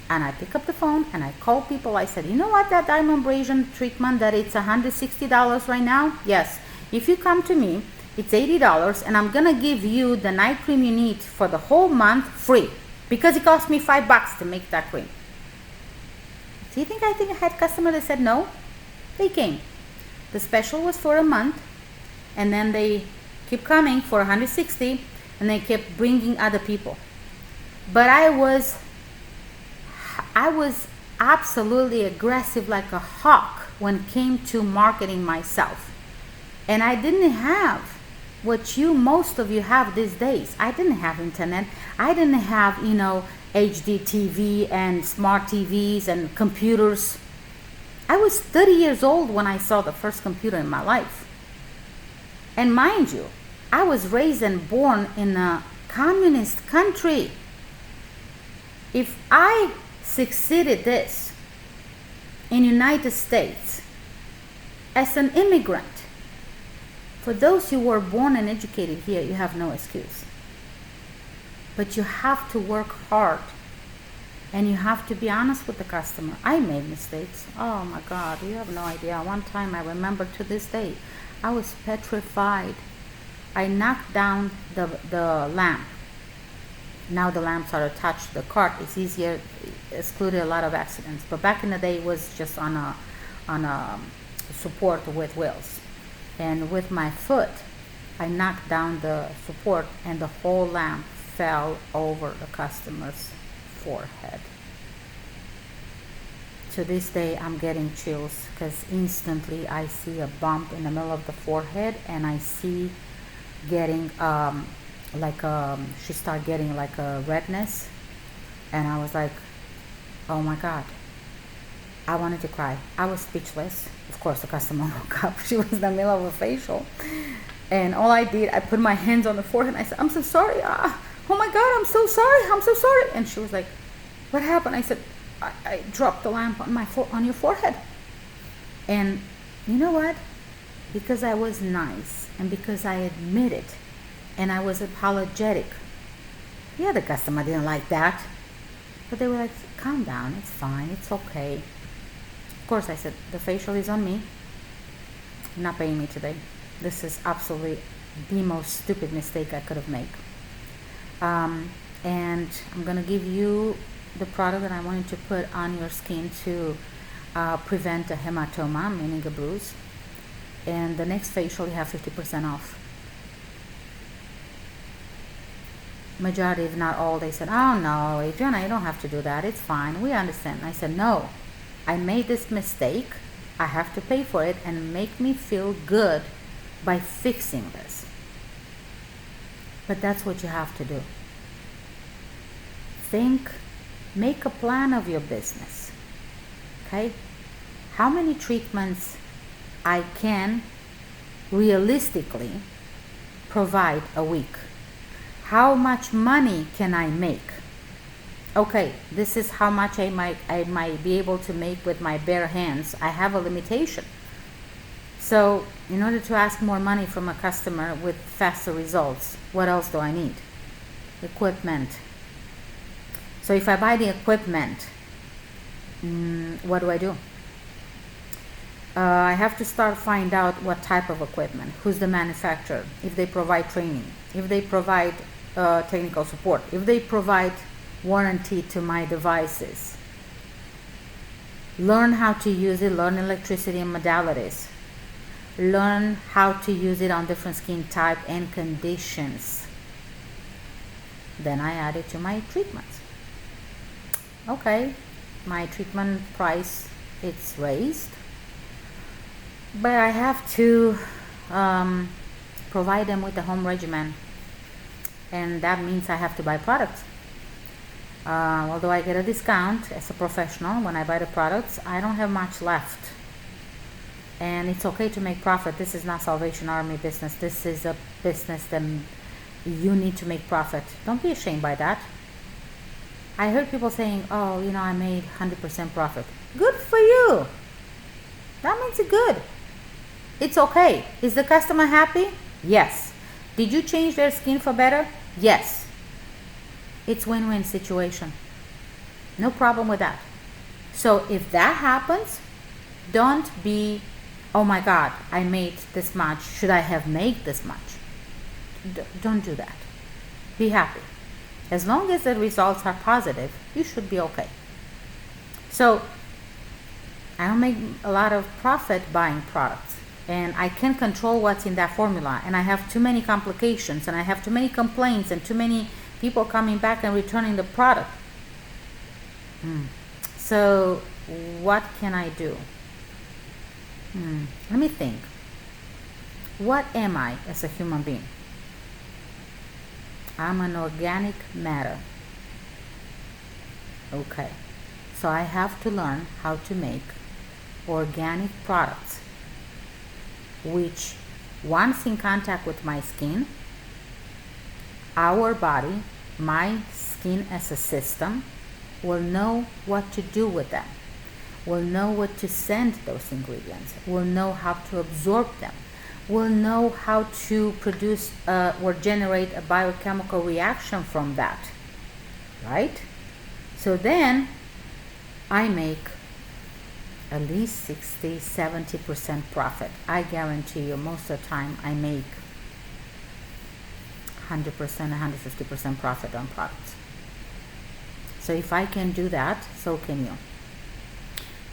And I pick up the phone and I call people. I said, you know what, that dermabrasion treatment that it's $160 right now? Yes. If you come to me, it's $80 and I'm going to give you the night cream you need for the whole month free. Because it cost me $5 to make that cream. Do you think I had customers that said no? They came. The special was for a month. And then they keep coming for $160. And they kept bringing other people. But I was absolutely aggressive like a hawk when it came to marketing myself. And I didn't have what most of you have these days. I didn't have internet. I didn't have, HD TV and smart TVs and computers. I was 30 years old when I saw the first computer in my life. And mind you, I was raised and born in a communist country. If I succeeded this in United States as an immigrant, for those who were born and educated here, you have no excuse. But you have to work hard and you have to be honest with the customer. I made mistakes. Oh my God, you have no idea. One time I remember to this day, I was petrified. I knocked down the lamp. Now the lamps are attached to the cart. It's easier, excluded a lot of accidents. But back in the day, it was just on a support with wheels. And with my foot, I knocked down the support and the whole lamp fell over the customer's forehead. To this day, I'm getting chills because instantly I see a bump in the middle of the forehead and I see getting she started getting like a redness, and I was like, oh my God. I wanted to cry. I was speechless. Of course, the customer woke up. She was in the middle of a facial. And all I did, I put my hands on the forehead. And I said, I'm so sorry. Oh my God, I'm so sorry. I'm so sorry. And she was like, what happened? I said, I dropped the lamp on your forehead. And you know what? Because I was nice and because I admitted and I was apologetic. Yeah, the customer didn't like that. But they were like, calm down. It's fine. It's okay. Of course, I said, the facial is on me. You're not paying me today. This is absolutely the most stupid mistake I could have made. And I'm going to give you the product that I wanted to put on your skin to prevent a hematoma, meaning a bruise. And the next facial, you have 50% off. Majority, if not all, they said, oh no, Adriana, you don't have to do that. It's fine. We understand. I said, no. I made this mistake. I have to pay for it and make me feel good by fixing this. But that's what you have to do. Make a plan of your business. Okay? How many treatments I can realistically provide a week? How much money can I make? Okay, this is how much I might be able to make with my bare hands. I have a limitation. So in order to ask more money from a customer with faster results, what else do I need? Equipment. So if I buy the equipment, what do? I have to find out what type of equipment, who's the manufacturer, if they provide training, if they provide technical support, if they provide warranty to my devices. Learn how to use it, learn electricity and modalities. Learn how to use it on different skin type and conditions. Then I add it to my treatments. Okay, my treatment price, it's raised, but I have to provide them with a home regimen, and that means I have to buy products. Although I get a discount as a professional when I buy the products, I don't have much left. And it's okay to make profit. This is not Salvation Army business. This is a business that you need to make profit. Don't be ashamed by that. I heard people saying, oh, I made 100% profit. Good for you. That means it's good. It's okay. Is the customer happy? Yes. Did you change their skin for better? Yes. It's win-win situation. No problem with that. So if that happens, don't be, oh my God, I made this much. Should I have made this much? Don't do that. Be happy. As long as the results are positive, you should be okay. So I don't make a lot of profit buying products, and I can't control what's in that formula, and I have too many complications, and I have too many complaints, and too many people coming back and returning the product. So what can I do? Let me think. What am I as a human being? I'm an organic matter. Okay. So I have to learn how to make organic products, which once in contact with my skin, our body, my skin as a system, will know what to do with them, will know what to send those ingredients, will know how to absorb them, will know how to produce or generate a biochemical reaction from that, right? So then I make at least 60-70% profit. I guarantee you most of the time I make 100%, 150% profit on products. So if I can do that, so can you.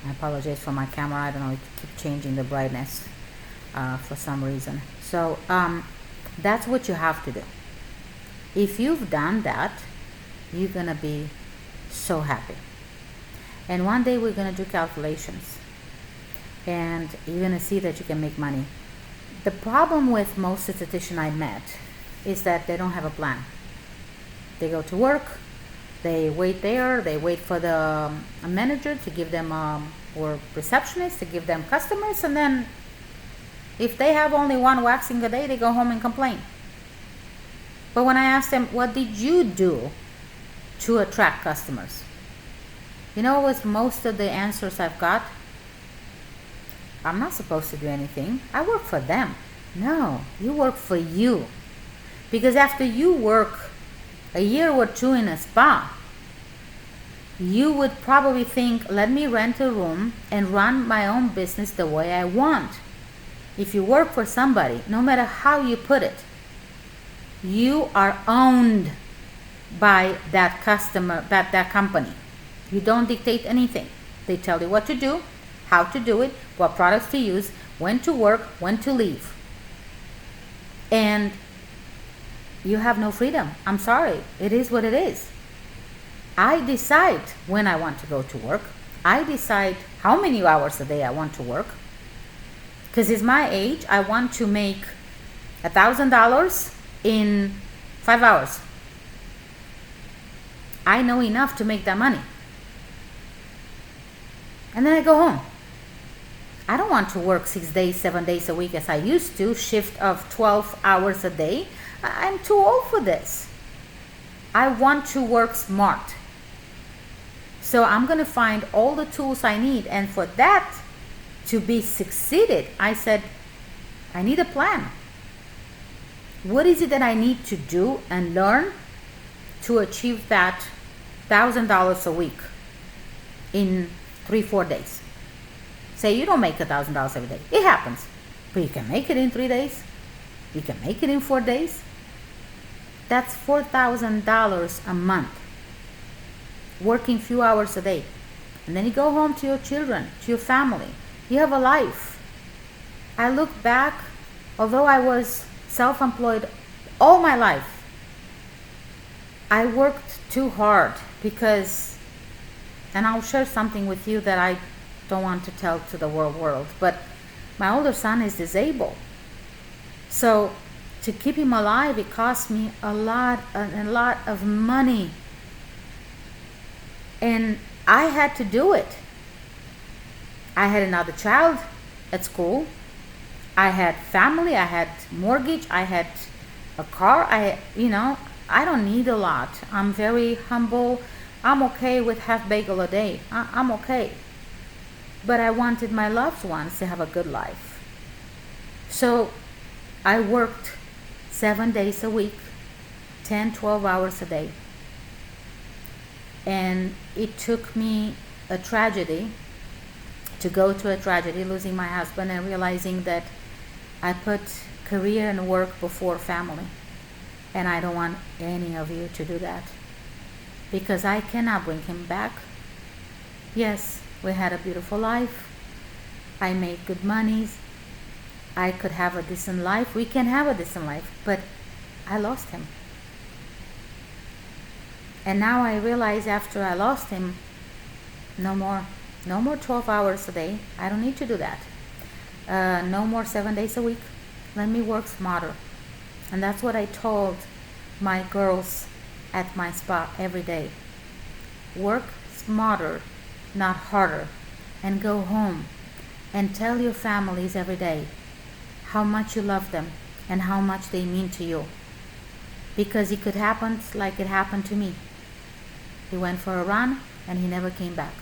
I apologize for my camera. I don't know, it keeps changing the brightness for some reason. So that's what you have to do. If you've done that, you're gonna be so happy. And one day we're gonna do calculations, and you're gonna see that you can make money. The problem with most estheticians I met is that they don't have a plan. They go to work, they wait there, they wait for the manager to give them or receptionist to give them customers, and then if they have only one waxing a day, they go home and complain. But when I asked them, what did you do to attract customers? You know what was most of the answers I've got? I'm not supposed to do anything. I work for them. No, you work for you. Because after you work a year or two in a spa, you would probably think, let me rent a room and run my own business the way I want. If you work for somebody, no matter how you put it, you are owned by that customer, that company. You don't dictate anything. They tell you what to do, how to do it, what products to use, when to work, when to leave. And you have no freedom. I'm sorry. It is what it is. I decide when I want to go to work. I decide how many hours a day I want to work. Because it's my age, I want to make $1,000 in 5 hours. I know enough to make that money. And then I go home. I don't want to work 6 days, 7 days a week as I used to, shift of 12 hours a day. I'm too old for this. I want to work smart. So I'm going to find all the tools I need. And for that to be succeeded, I said, I need a plan. What is it that I need to do and learn to achieve that $1,000 a week in 3-4 days? Say you don't make $1,000 every day. It happens. But you can make it in 3 days. You can make it in 4 days. That's $4,000 a month. Working few hours a day. And then you go home to your children, to your family. You have a life. I look back, although I was self-employed all my life, I worked too hard because, and I'll share something with you that I don't want to tell to the world, but my older son is disabled. So to keep him alive, it cost me a lot of money. And I had to do it. I had another child at school. I had family, I had mortgage, I had a car. I don't need a lot. I'm very humble. I'm okay with half bagel a day. I'm okay. But I wanted my loved ones to have a good life. So I worked 7 days a week, 10, 12 hours a day. And it took me a tragedy to go to a tragedy, losing my husband and realizing that I put career and work before family. And I don't want any of you to do that. Because I cannot bring him back. Yes, we had a beautiful life. I made good money. I could have a decent life. We can have a decent life. But I lost him. And now I realize after I lost him, no more 12 hours a day. I don't need to do that. No more 7 days a week. Let me work smarter. And that's what I told my girls at my spa every day. Work smarter, not harder. And go home and tell your families every day how much you love them and how much they mean to you. Because it could happen like it happened to me. He went for a run and he never came back.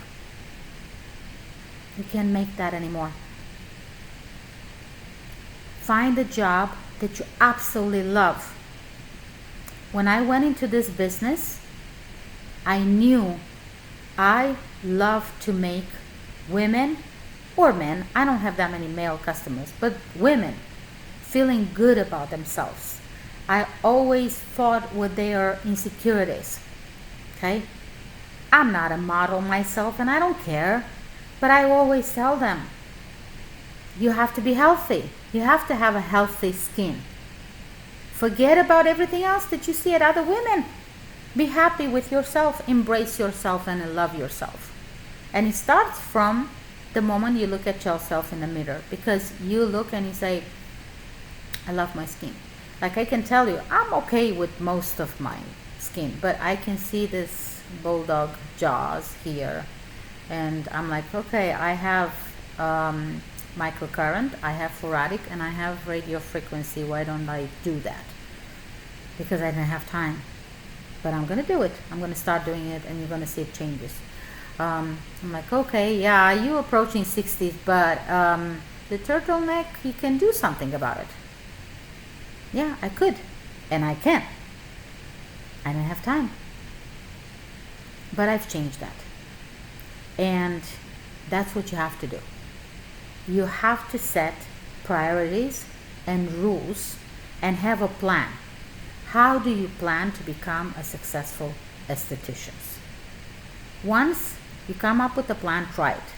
You can't make that anymore. Find a job that you absolutely love. When I went into this business, I knew I love to make women or men, I don't have that many male customers, but women feeling good about themselves. I always fought with their insecurities. Okay? I'm not a model myself and I don't care, but I always tell them, you have to be healthy. You have to have a healthy skin. Forget about everything else that you see at other women. Be happy with yourself, embrace yourself, and love yourself. And it starts from the moment you look at yourself in the mirror, because you look and you say, I love my skin. Like I can tell you, I'm okay with most of my skin, but I can see this bulldog jaws here. And I'm like, okay, I have microcurrent, I have fluoritic, and I have radio frequency. Why don't I do that? Because I didn't have time. But I'm going to do it. I'm going to start doing it, and you're going to see it changes. I'm like, okay, yeah, you're approaching 60s, but the turtleneck, you can do something about it. Yeah, I could, and I can. I didn't have time. But I've changed that. And that's what you have to do. You have to set priorities and rules and have a plan. How do you plan to become a successful esthetician? Once you come up with a plan, try it.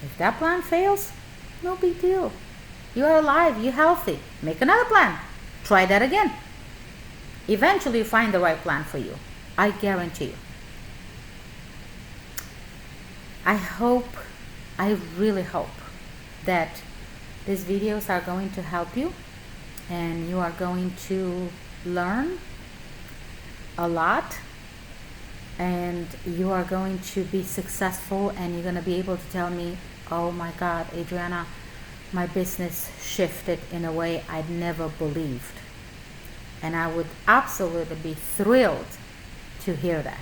If that plan fails, no big deal. You are alive, you're healthy. Make another plan. Try that again. Eventually you find the right plan for you. I guarantee you. I really hope that these videos are going to help you and you are going to learn a lot, and you are going to be successful, and you're going to be able to tell me, oh my God, Adriana, my business shifted in a way I'd never believed. And I would absolutely be thrilled to hear that.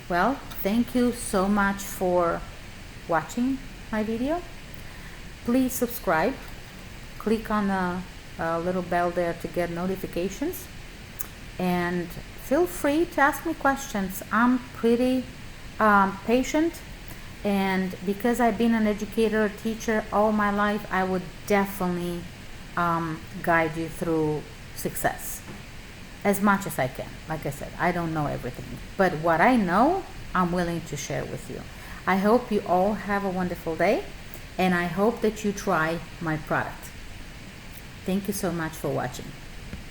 Well, thank you so much for watching my video. Please subscribe. Click on the little bell there to get notifications. And feel free to ask me questions. I'm pretty patient. And because I've been an educator, teacher all my life, I would definitely guide you through success as much as I can. Like I said, I don't know everything, but what I know, I'm willing to share with you. I hope you all have a wonderful day, and I hope that you try my product. Thank you so much for watching.